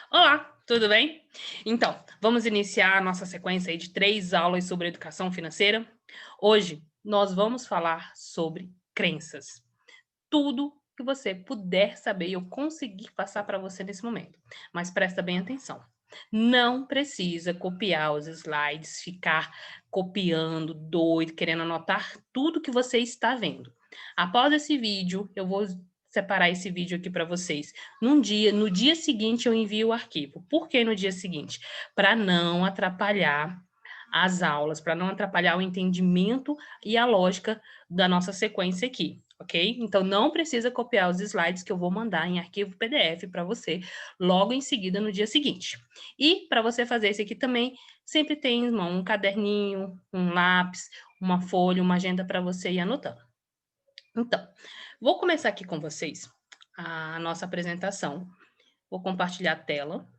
Olá, tudo bem? Então, vamos iniciar a nossa sequência aí de 3 aulas sobre educação financeira. Hoje, nós vamos falar sobre crenças. Tudo que você puder saber e eu conseguir passar para você nesse momento. Mas presta bem atenção. Não precisa copiar os slides, ficar copiando, doido, querendo anotar tudo que você está vendo. Após esse vídeo, eu vou separar esse vídeo aqui para vocês. No dia seguinte eu envio o arquivo. Por que no dia seguinte? Para não atrapalhar as aulas, para não atrapalhar o entendimento e a lógica da nossa sequência aqui, ok? Então, não precisa copiar os slides que eu vou mandar em arquivo PDF para você logo em seguida no dia seguinte. E para você fazer esse aqui também, sempre tem em mão um caderninho, um lápis, uma folha, uma agenda para você ir anotando. Então, vou começar aqui com vocês a nossa apresentação. Vou compartilhar a tela.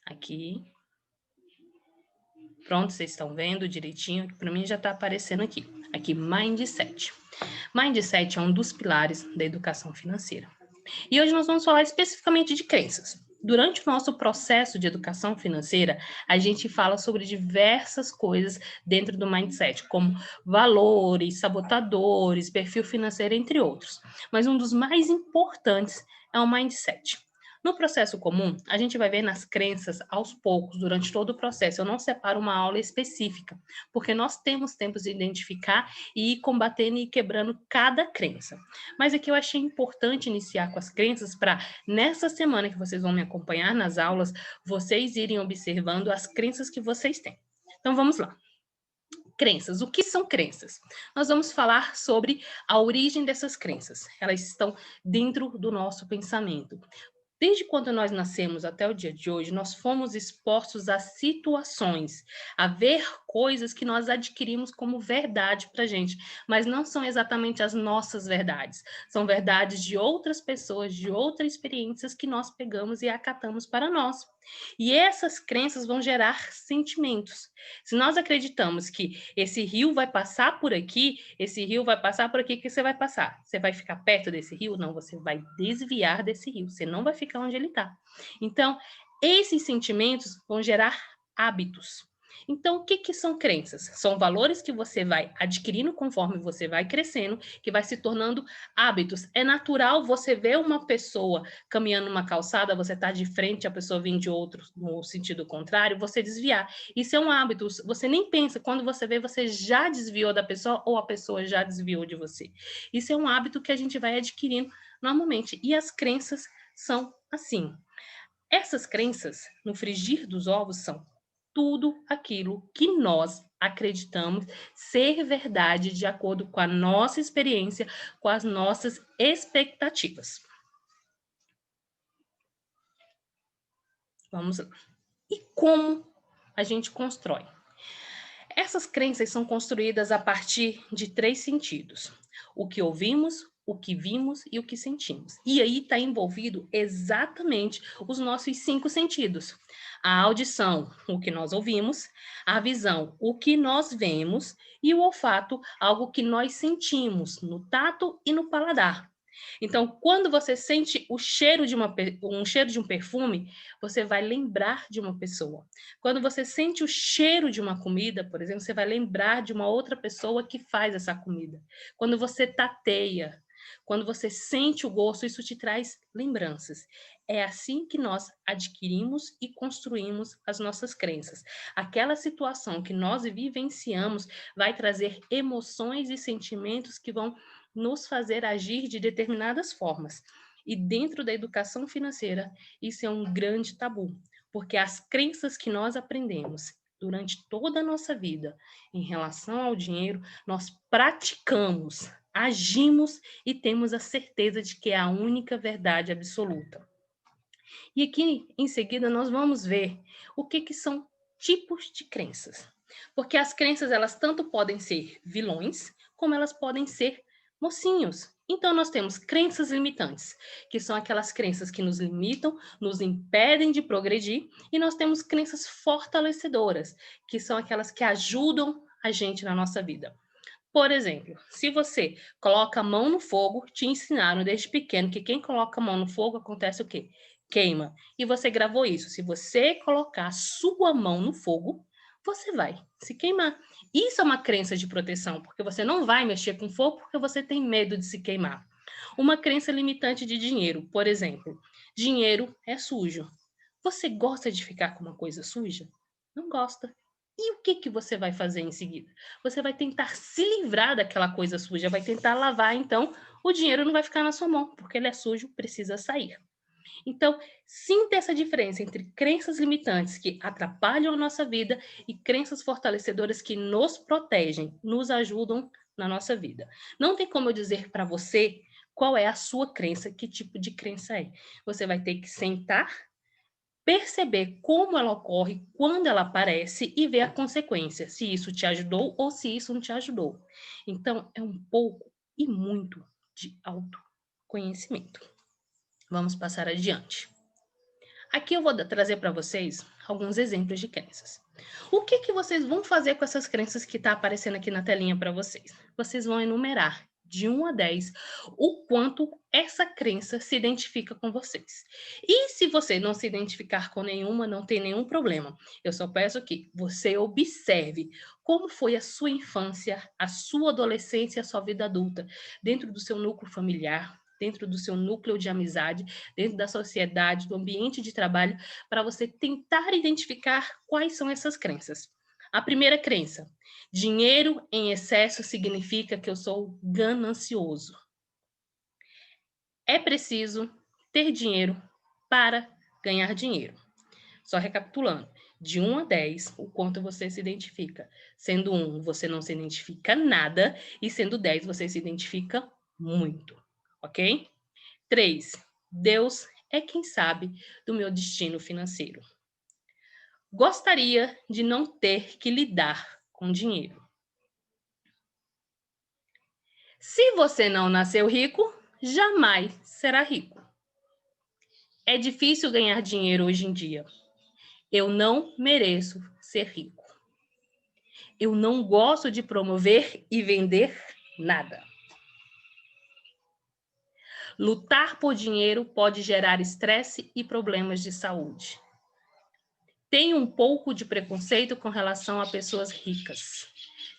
Aqui. Pronto, vocês estão vendo direitinho? Para mim já está aparecendo aqui. Aqui, Mindset. Mindset é um dos pilares da educação financeira. E hoje nós vamos falar especificamente de crenças. Durante o nosso processo de educação financeira, a gente fala sobre diversas coisas dentro do mindset, como valores, sabotadores, perfil financeiro, entre outros. Mas um dos mais importantes é o mindset. No processo comum, a gente vai ver nas crenças aos poucos, durante todo o processo. Eu não separo uma aula específica, porque nós temos tempos de identificar e ir combatendo e quebrando cada crença. Mas aqui eu achei importante iniciar com as crenças para, nessa semana que vocês vão me acompanhar nas aulas, vocês irem observando as crenças que vocês têm. Então vamos lá. Crenças. O que são crenças? Nós vamos falar sobre a origem dessas crenças. Elas estão dentro do nosso pensamento. Desde quando nós nascemos até o dia de hoje, nós fomos expostos a situações, a ver coisas que nós adquirimos como verdade para a gente, mas não são exatamente as nossas verdades. São verdades de outras pessoas, de outras experiências que nós pegamos e acatamos para nós. E essas crenças vão gerar sentimentos. Se nós acreditamos que esse rio vai passar por aqui, esse rio vai passar por aqui, o que você vai passar? Você vai ficar perto desse rio? Não, você vai desviar desse rio, você não vai ficar onde ele está. Então, esses sentimentos vão gerar hábitos. Então, o que são crenças? São valores que você vai adquirindo conforme você vai crescendo, que vai se tornando hábitos. É natural você ver uma pessoa caminhando numa calçada, você está de frente, a pessoa vem de outro, no sentido contrário, você desviar. Isso é um hábito, você nem pensa, quando você vê, você já desviou da pessoa ou a pessoa já desviou de você. Isso é um hábito que a gente vai adquirindo normalmente. E as crenças são assim. Essas crenças, no frigir dos ovos, são tudo aquilo que nós acreditamos ser verdade de acordo com a nossa experiência, com as nossas expectativas. Vamos lá. E como a gente constrói? Essas crenças são construídas a partir de 3 sentidos: o que ouvimos, o que vimos e o que sentimos. E aí está envolvido exatamente os nossos 5 sentidos. A audição, o que nós ouvimos; a visão, o que nós vemos; e o olfato, algo que nós sentimos no tato e no paladar. Então, quando você sente o cheiro de um cheiro de um perfume, você vai lembrar de uma pessoa. Quando você sente o cheiro de uma comida, por exemplo, você vai lembrar de uma outra pessoa que faz essa comida. Quando você tateia, quando você sente o gosto, isso te traz lembranças. É assim que nós adquirimos e construímos as nossas crenças. Aquela situação que nós vivenciamos vai trazer emoções e sentimentos que vão nos fazer agir de determinadas formas. E dentro da educação financeira, isso é um grande tabu, porque as crenças que nós aprendemos durante toda a nossa vida em relação ao dinheiro, nós praticamos, agimos e temos a certeza de que é a única verdade absoluta. E aqui, em seguida, nós vamos ver o que são tipos de crenças. Porque as crenças, elas tanto podem ser vilões, como elas podem ser mocinhos. Então, nós temos crenças limitantes, que são aquelas crenças que nos limitam, nos impedem de progredir, e nós temos crenças fortalecedoras, que são aquelas que ajudam a gente na nossa vida. Por exemplo, se você coloca a mão no fogo, te ensinaram desde pequeno que quem coloca a mão no fogo acontece o quê? Queima. E você gravou isso. Se você colocar a sua mão no fogo, você vai se queimar. Isso é uma crença de proteção, porque você não vai mexer com fogo porque você tem medo de se queimar. Uma crença limitante de dinheiro, por exemplo, dinheiro é sujo. Você gosta de ficar com uma coisa suja? Não gosta. E o que que você vai fazer em seguida? Você vai tentar se livrar daquela coisa suja, vai tentar lavar, então o dinheiro não vai ficar na sua mão, porque ele é sujo, precisa sair. Então, sinta essa diferença entre crenças limitantes que atrapalham a nossa vida e crenças fortalecedoras que nos protegem, nos ajudam na nossa vida. Não tem como eu dizer para você qual é a sua crença, que tipo de crença é. Você vai ter que sentar, perceber como ela ocorre, quando ela aparece e ver a consequência, se isso te ajudou ou se isso não te ajudou. Então, é um pouco e muito de autoconhecimento. Vamos passar adiante. Aqui eu vou trazer para vocês alguns exemplos de crenças. O que que vocês vão fazer com essas crenças que está aparecendo aqui na telinha para vocês? Vocês vão enumerar de 1 a 10 o quanto essa crença se identifica com vocês. E se você não se identificar com nenhuma, não tem nenhum problema. Eu só peço que você observe como foi a sua infância, a sua adolescência, a sua vida adulta, dentro do seu núcleo familiar, dentro do seu núcleo de amizade, dentro da sociedade, do ambiente de trabalho, para você tentar identificar quais são essas crenças. A primeira crença: dinheiro em excesso significa que eu sou ganancioso. É preciso ter dinheiro para ganhar dinheiro. Só recapitulando, de 1 a 10, o quanto você se identifica. Sendo 1, você não se identifica nada, e sendo 10, você se identifica muito, ok? 3, Deus é quem sabe do meu destino financeiro. Gostaria de não ter que lidar com dinheiro. Se você não nasceu rico, jamais será rico. É difícil ganhar dinheiro hoje em dia. Eu não mereço ser rico. Eu não gosto de promover e vender nada. Lutar por dinheiro pode gerar estresse e problemas de saúde. Tenho um pouco de preconceito com relação a pessoas ricas.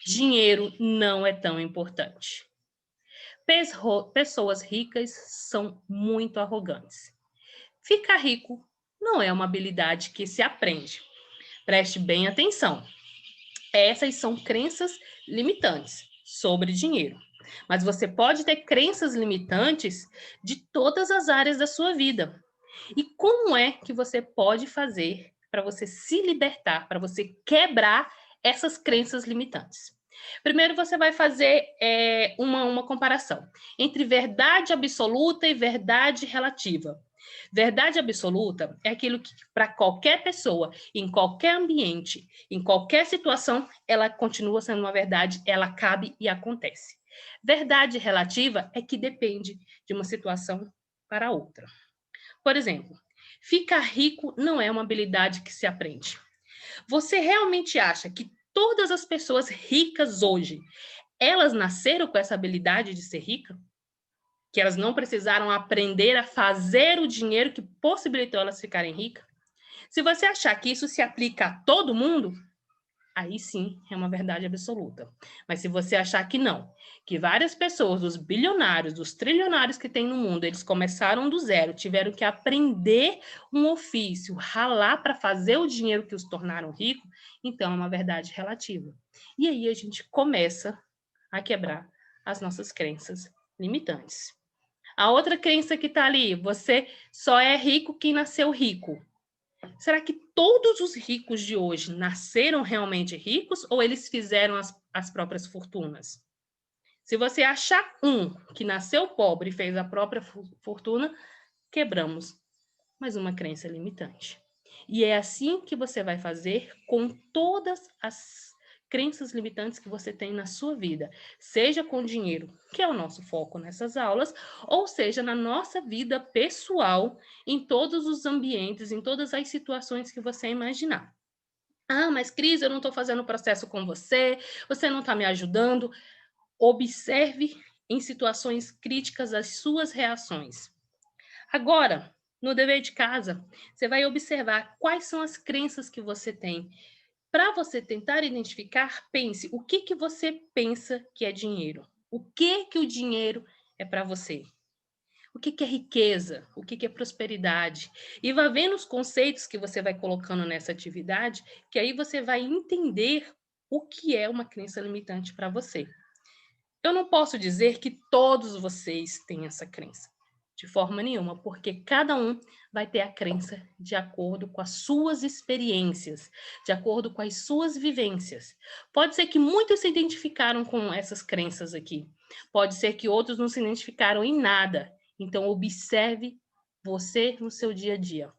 Dinheiro não é tão importante. Pessoas ricas são muito arrogantes. Ficar rico não é uma habilidade que se aprende. Preste bem atenção. Essas são crenças limitantes sobre dinheiro. Mas você pode ter crenças limitantes de todas as áreas da sua vida. E como é que você pode fazer para você se libertar, para você quebrar essas crenças limitantes? Primeiro, você vai fazer uma comparação entre verdade absoluta e verdade relativa. Verdade absoluta é aquilo que, para qualquer pessoa, em qualquer ambiente, em qualquer situação, ela continua sendo uma verdade, ela cabe e acontece. Verdade relativa é que depende de uma situação para outra. Por exemplo, ficar rico não é uma habilidade que se aprende. Você realmente acha que todas as pessoas ricas hoje, elas nasceram com essa habilidade de ser rica? Que elas não precisaram aprender a fazer o dinheiro que possibilitou elas ficarem ricas? Se você achar que isso se aplica a todo mundo, aí sim é uma verdade absoluta. Mas se você achar que não, que várias pessoas, os bilionários, os trilionários que tem no mundo, eles começaram do zero, tiveram que aprender um ofício, ralar para fazer o dinheiro que os tornaram ricos, então é uma verdade relativa. E aí a gente começa a quebrar as nossas crenças limitantes. A outra crença que está ali, você só é rico quem nasceu rico. Será que todos os ricos de hoje nasceram realmente ricos ou eles fizeram as próprias fortunas? Se você achar um que nasceu pobre e fez a própria fortuna, quebramos mais uma crença limitante. E é assim que você vai fazer com todas as crenças limitantes que você tem na sua vida, seja com dinheiro, que é o nosso foco nessas aulas, ou seja na nossa vida pessoal, em todos os ambientes, em todas as situações que você imaginar. Ah, mas Cris, eu não estou fazendo o processo com você, você não está me ajudando. Observe em situações críticas as suas reações. Agora, no dever de casa, você vai observar quais são as crenças que você tem. Para você tentar identificar, pense o que você pensa que é dinheiro. O que o dinheiro é para você? O que é riqueza? O que é prosperidade? E vá vendo os conceitos que você vai colocando nessa atividade, que aí você vai entender o que é uma crença limitante para você. Eu não posso dizer que todos vocês têm essa crença, de forma nenhuma, porque cada um vai ter a crença de acordo com as suas experiências, de acordo com as suas vivências. Pode ser que muitos se identificaram com essas crenças aqui, pode ser que outros não se identificaram em nada. Então, observe você no seu dia a dia.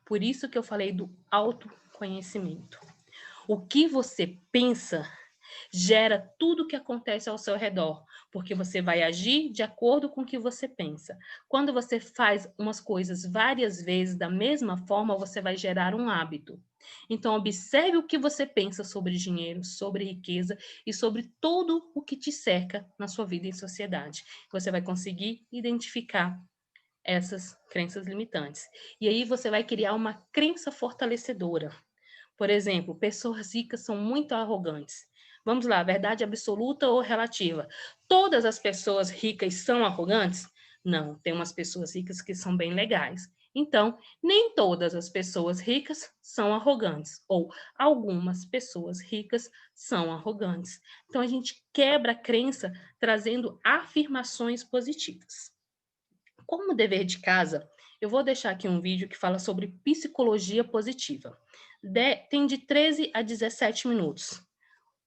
Por isso que eu falei do autoconhecimento. O que você pensa gera tudo o que acontece ao seu redor, porque você vai agir de acordo com o que você pensa. Quando você faz umas coisas várias vezes da mesma forma, você vai gerar um hábito. Então, observe o que você pensa sobre dinheiro, sobre riqueza e sobre tudo o que te cerca na sua vida em sociedade. Você vai conseguir identificar essas crenças limitantes. E aí você vai criar uma crença fortalecedora. Por exemplo, pessoas ricas são muito arrogantes. Vamos lá, verdade absoluta ou relativa? Todas as pessoas ricas são arrogantes? Não, tem umas pessoas ricas que são bem legais. Então, nem todas as pessoas ricas são arrogantes, ou algumas pessoas ricas são arrogantes. Então, a gente quebra a crença trazendo afirmações positivas. Como dever de casa, eu vou deixar aqui um vídeo que fala sobre psicologia positiva. Tem de 13 a 17 minutos.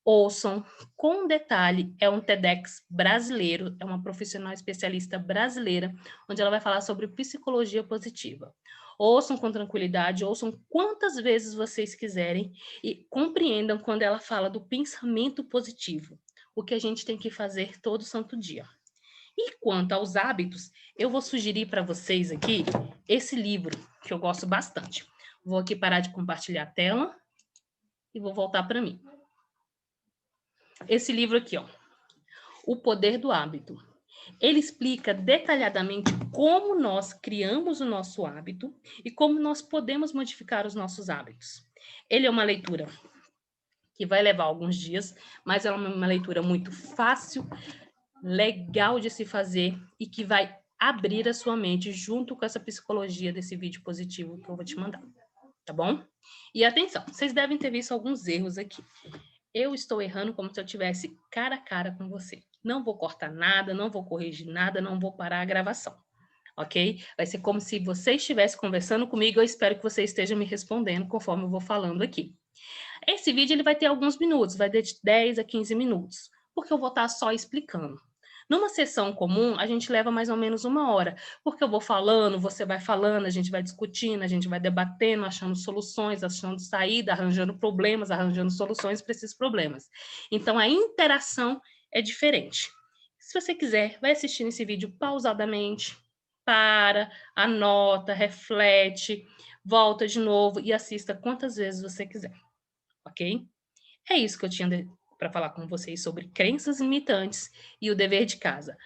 Ouçam com detalhe, é um TEDx brasileiro, é uma profissional especialista brasileira, onde ela vai falar sobre psicologia positiva. Ouçam com tranquilidade, ouçam quantas vezes vocês quiserem e compreendam quando ela fala do pensamento positivo, o que a gente tem que fazer todo santo dia. E quanto aos hábitos, eu vou sugerir para vocês aqui esse livro, que eu gosto bastante. Vou aqui parar de compartilhar a tela e vou voltar para mim. Esse livro aqui, ó, O Poder do Hábito. Ele explica detalhadamente como nós criamos o nosso hábito e como nós podemos modificar os nossos hábitos. Ele é uma leitura que vai levar alguns dias, mas é uma leitura muito fácil, legal de se fazer e que vai abrir a sua mente junto com essa psicologia desse vídeo positivo que eu vou te mandar, tá bom? E atenção, vocês devem ter visto alguns erros aqui. Eu estou errando como se eu tivesse cara a cara com você. Não vou cortar nada, não vou corrigir nada, não vou parar a gravação, ok? Vai ser como se você estivesse conversando comigo, eu espero que você esteja me respondendo conforme eu vou falando aqui. Esse vídeo ele vai ter alguns minutos, vai ter de 10 a 15 minutos, porque eu vou estar só explicando. Numa sessão comum, a gente leva mais ou menos 1 hora, porque eu vou falando, você vai falando, a gente vai discutindo, a gente vai debatendo, achando soluções, achando saída, arranjando problemas, arranjando soluções para esses problemas. Então, a interação é diferente. Se você quiser, vai assistir esse vídeo pausadamente, para, anota, reflete, volta de novo e assista quantas vezes você quiser, ok? É isso que eu tinha para falar com vocês sobre crenças limitantes e o dever de casa.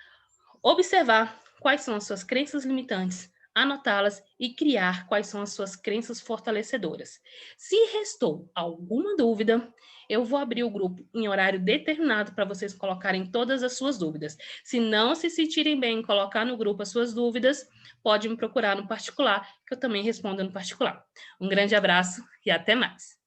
Observar quais são as suas crenças limitantes, anotá-las e criar quais são as suas crenças fortalecedoras. Se restou alguma dúvida, eu vou abrir o grupo em horário determinado para vocês colocarem todas as suas dúvidas. Se não se sentirem bem em colocar no grupo as suas dúvidas, pode me procurar no particular, que eu também respondo no particular. Um grande abraço e até mais!